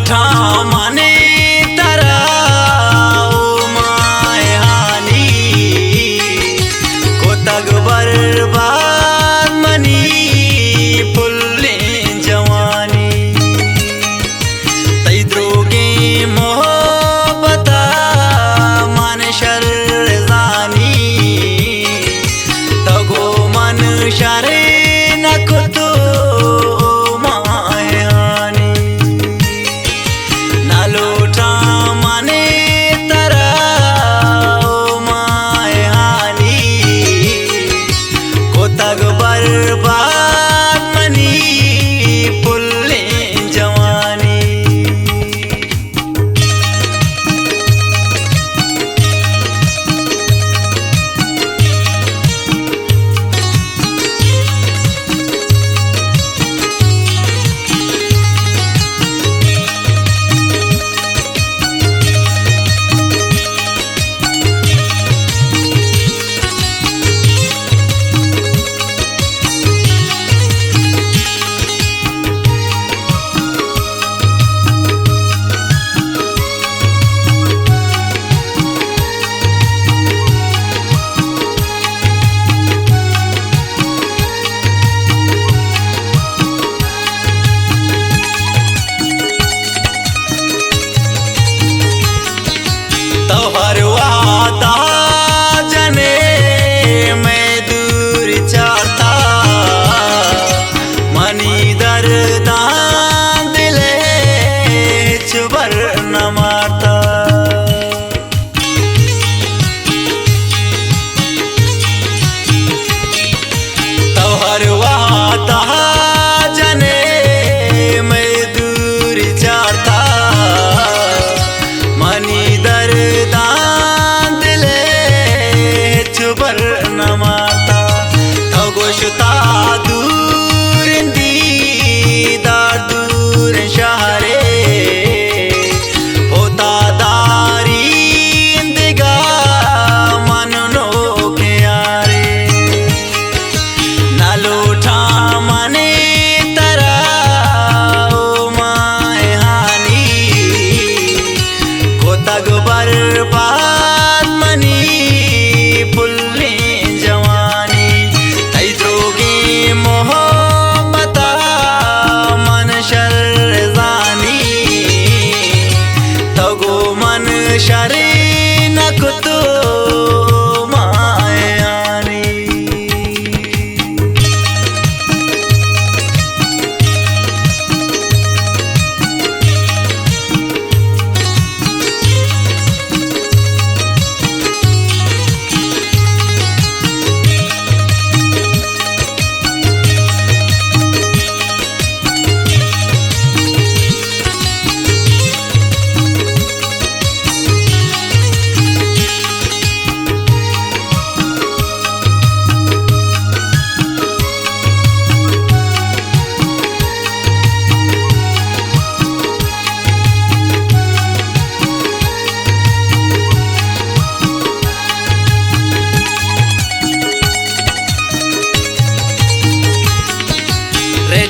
लोठा माने तारा ओ मायानी को तग बर्बाद मनी फुल्ले जवानी तई द्रोगे मोहब्बता मन शर्जानी तगो मन शरे न खुतो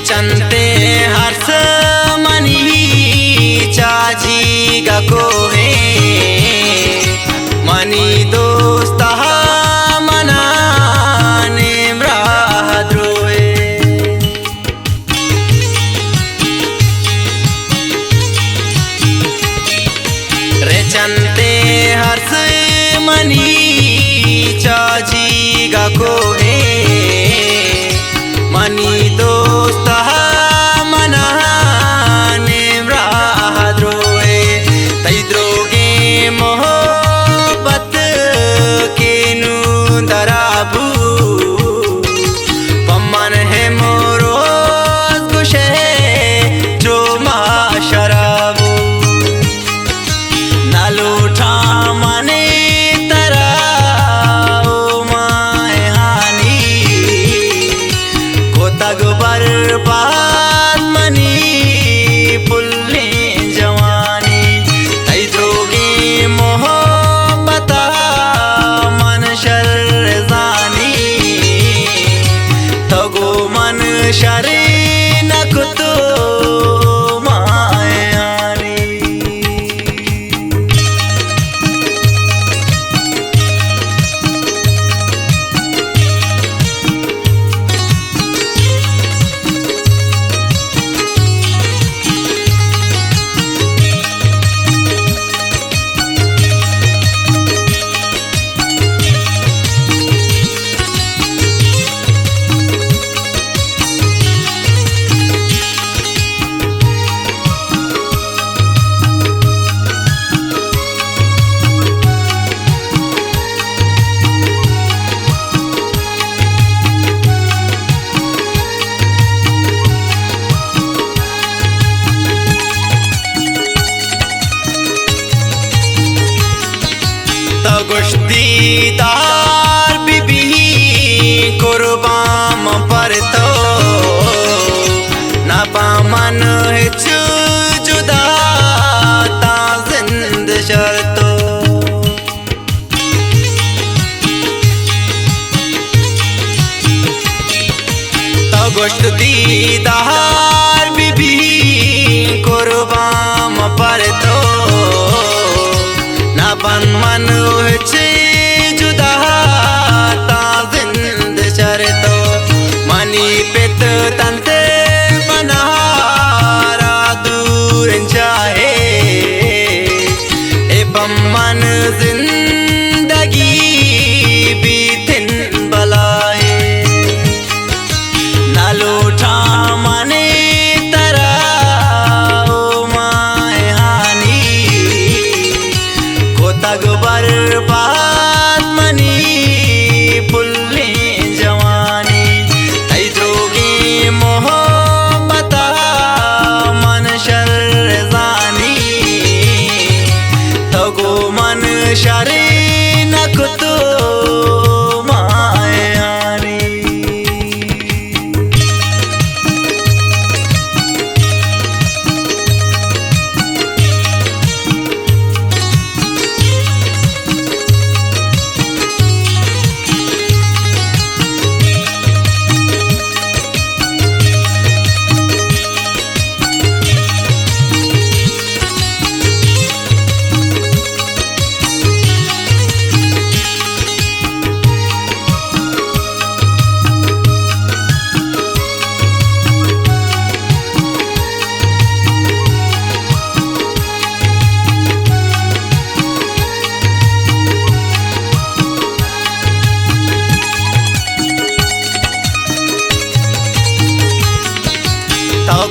चंते हर्ष मनी चाजी गको है मनी दोस्त मनाने ब्राद्रोए रे चंते हर्ष मनी चाजी गको है मनी दोस्त मनाने ब्राद्रोए तई द्रोगे मोहब्बत के नू दराबू पमन है मोरो गुशे जो माशराबू ना लोठा माने तरा ओ मायानी को तग बर्बाद मनी फुल्ले जवानी तई द्रोगे मोहब्बता मन शर्जानी तगो मन शरे न कुतो मायानी। दीदार बीबी कुर्बान पर तो ना पामन हिच जुदा ता जिंद शर्तो तो गोश्त दीदार बीबी कुर्बान पर तो ना पामन हिच जुदा ता जिंद शर्तो मनी पित तंते मन जिंदगी बीतिन बलाए ना लूठा मने तरा ओ माए हानी को तग बर्बाद मनी पुल्ले जवानी तई जोगी मोहब्बता मन शर्जानी तो गो मन शरे नख तो मायानी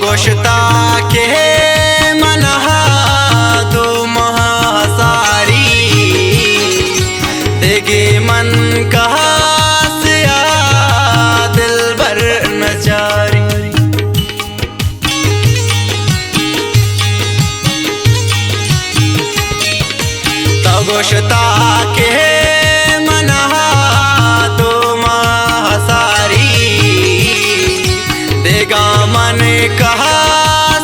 गोश्ता के मनहा दो महासारी देगे मन कहा सिया दिल भर नचारी तो गोश्ता के मनहा दो महासारी देगा मन कहा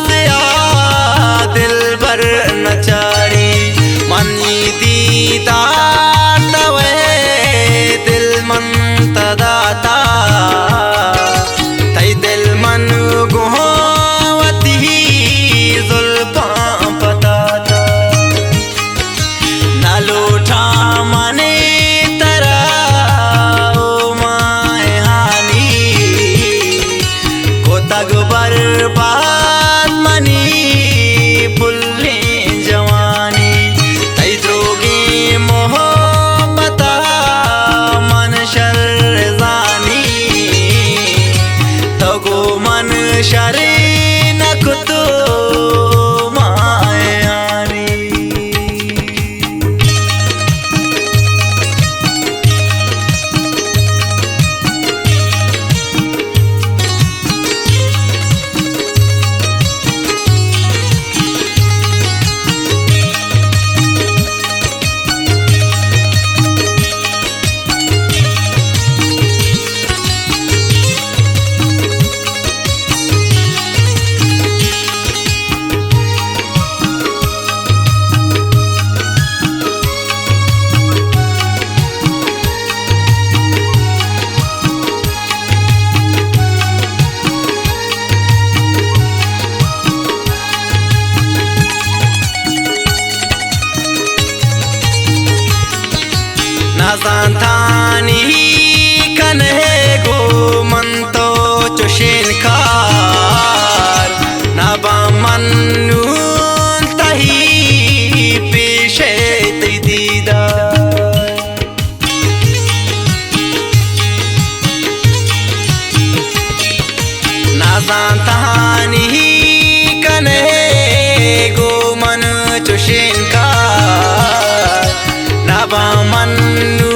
सिया दिल भर नचारी मनी दीदार तवे दिल मन तदाता तई दिल मन गुहावती जुल्फा पताता ना लूठा मने तरा ओ माए हानी को तग बर्बाद मनी पुल्ले जवानी तई जोगी मोहब्बता मन शर्जानी तो गो मन शरे नख तो मायानी ना सांथानी कन्हे गो मन तो चुशिन खार ना बामनु तही पेशे दीदार ना सांथानी कन्हे गो मन चुशिन खार ना बामनु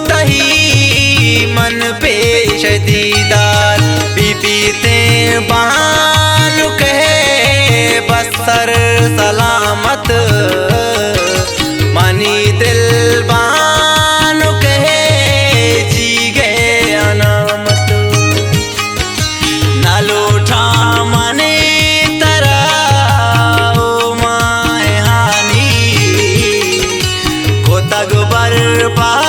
तही मन पेश दीदार बीबी ते बानु कहे बसर सलामत मनी दिल बान पार